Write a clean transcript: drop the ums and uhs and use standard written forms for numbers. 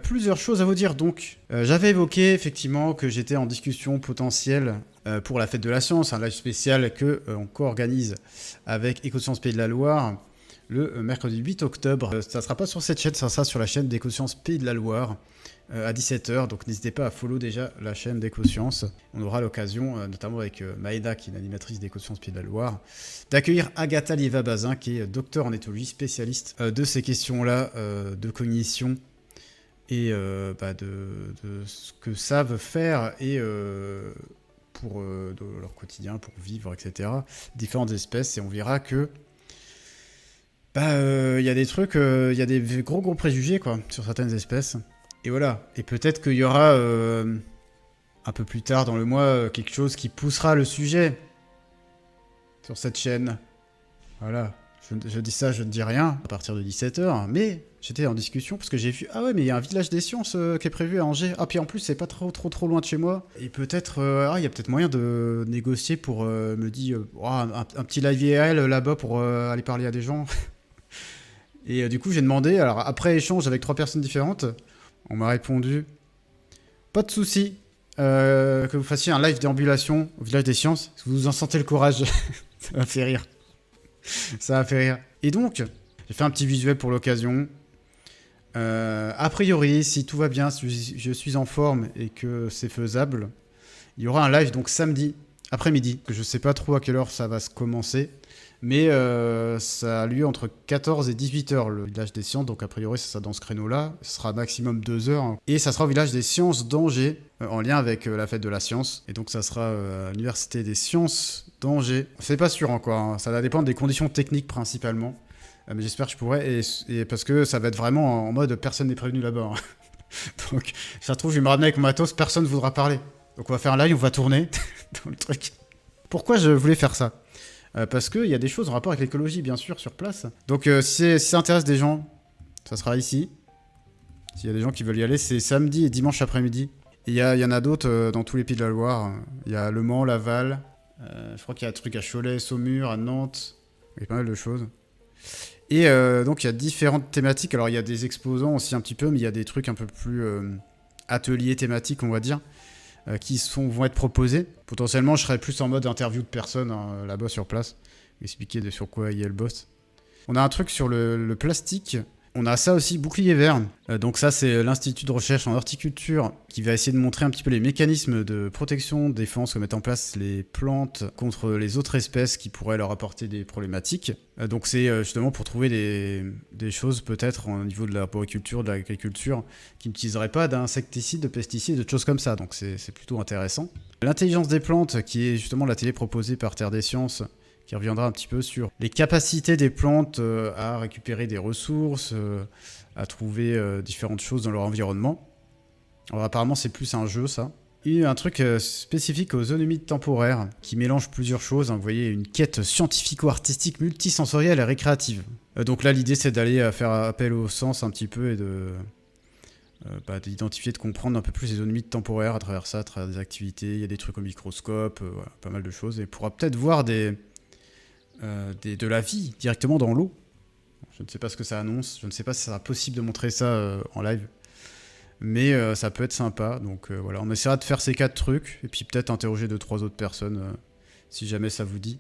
Plusieurs choses à vous dire donc. J'avais évoqué effectivement que j'étais en discussion potentielle pour la fête de la science, un live spécial que on co-organise avec Écosciences Pays de la Loire le mercredi 8 octobre. Ça ne sera pas sur cette chaîne, ça sera sur la chaîne d'Écosciences Pays de la Loire à 17h. Donc n'hésitez pas à follow déjà la chaîne d'Écosciences. On aura l'occasion, notamment avec Maïda, qui est une animatrice d'Écosciences Pays de la Loire, d'accueillir Agatha Liéva-Bazin, qui est docteur en éthologie, spécialiste de ces questions-là de cognition et de ce que savent faire et pour de leur quotidien, pour vivre, etc. Différentes espèces, et on verra que y a des trucs, il y a des gros préjugés quoi sur certaines espèces. Et voilà. Et peut-être qu'il y aura un peu plus tard dans le mois quelque chose qui poussera le sujet sur cette chaîne. Voilà. Je dis ça, je ne dis rien à partir de 17h, mais j'étais en discussion parce que j'ai vu, ah ouais, mais il y a un village des sciences qui est prévu à Angers. Ah, puis en plus, c'est pas trop loin de chez moi. Et peut-être, il y a peut-être moyen de négocier pour me dire, un petit live IRL là-bas pour aller parler à des gens. Et du coup, j'ai demandé, alors après échange avec 3 personnes différentes, on m'a répondu, pas de souci, que vous fassiez un live déambulation au village des sciences, si vous en sentez le courage. Ça m'a fait rire. Ça m'a fait rire. Et donc, j'ai fait un petit visuel pour l'occasion. A priori, si tout va bien, si je suis en forme et que c'est faisable, il y aura un live donc samedi après-midi. Je sais pas trop à quelle heure ça va se commencer, mais ça a lieu entre 14 et 18h le village des sciences. Donc a priori, ça sera dans ce créneau-là. Ce sera maximum 2 heures. Hein. Et ça sera au village des sciences d'Angers, en lien avec la fête de la science. Et donc ça sera à l'université des sciences d'Angers. C'est pas sûr encore. Hein. Ça va dépendre des conditions techniques principalement. Mais j'espère que je pourrai. Et parce que ça va être vraiment en mode personne n'est prévenu là-bas. Hein. Donc ça se trouve, je vais me ramener avec mon matos, personne ne voudra parler. Donc on va faire un live, on va tourner dans le truc. Pourquoi je voulais faire ça ? Parce qu'il y a des choses en rapport avec l'écologie, bien sûr, sur place. Donc si ça intéresse des gens, ça sera ici. S'il y a des gens qui veulent y aller, c'est samedi et dimanche après-midi. Et il y en a d'autres dans tous les pays de la Loire. Il y a Le Mans, Laval. Je crois qu'il y a un truc à Cholet, Saumur, à Nantes. Il y a pas mal de choses. Et donc il y a différentes thématiques. Alors il y a des exposants aussi un petit peu, mais il y a des trucs un peu plus ateliers thématiques, on va dire, qui vont être proposés. Potentiellement, je serai plus en mode interview de personnes là-bas sur place, expliquer sur quoi il y a le boss. On a un truc sur le plastique. On a ça aussi, bouclier vert. Donc ça, c'est l'Institut de recherche en horticulture qui va essayer de montrer un petit peu les mécanismes de protection, de défense que mettent en place les plantes contre les autres espèces qui pourraient leur apporter des problématiques. Donc c'est justement pour trouver des choses peut-être au niveau de l'arboriculture, de l'agriculture, qui n'utiliseraient pas d'insecticides, de pesticides, de choses comme ça. Donc c'est plutôt intéressant. L'intelligence des plantes, qui est justement l'atelier proposé par Terre des Sciences, qui reviendra un petit peu sur les capacités des plantes à récupérer des ressources, à trouver différentes choses dans leur environnement. Alors apparemment c'est plus un jeu ça. Et un truc spécifique aux zones humides temporaires, qui mélange plusieurs choses. Hein, vous voyez, une quête scientifico-artistique multisensorielle et récréative. Donc là l'idée c'est d'aller faire appel au sens un petit peu et d'identifier, de comprendre un peu plus les zones humides temporaires à travers ça, à travers des activités. Il y a des trucs au microscope, voilà, pas mal de choses. Et on pourra peut-être voir de la vie directement dans l'eau. Je ne sais pas ce que ça annonce, je ne sais pas si ça sera possible de montrer ça en live, mais ça peut être sympa. Donc voilà, on essaiera de faire ces 4 trucs, et puis peut-être interroger 2-3 autres personnes si jamais ça vous dit.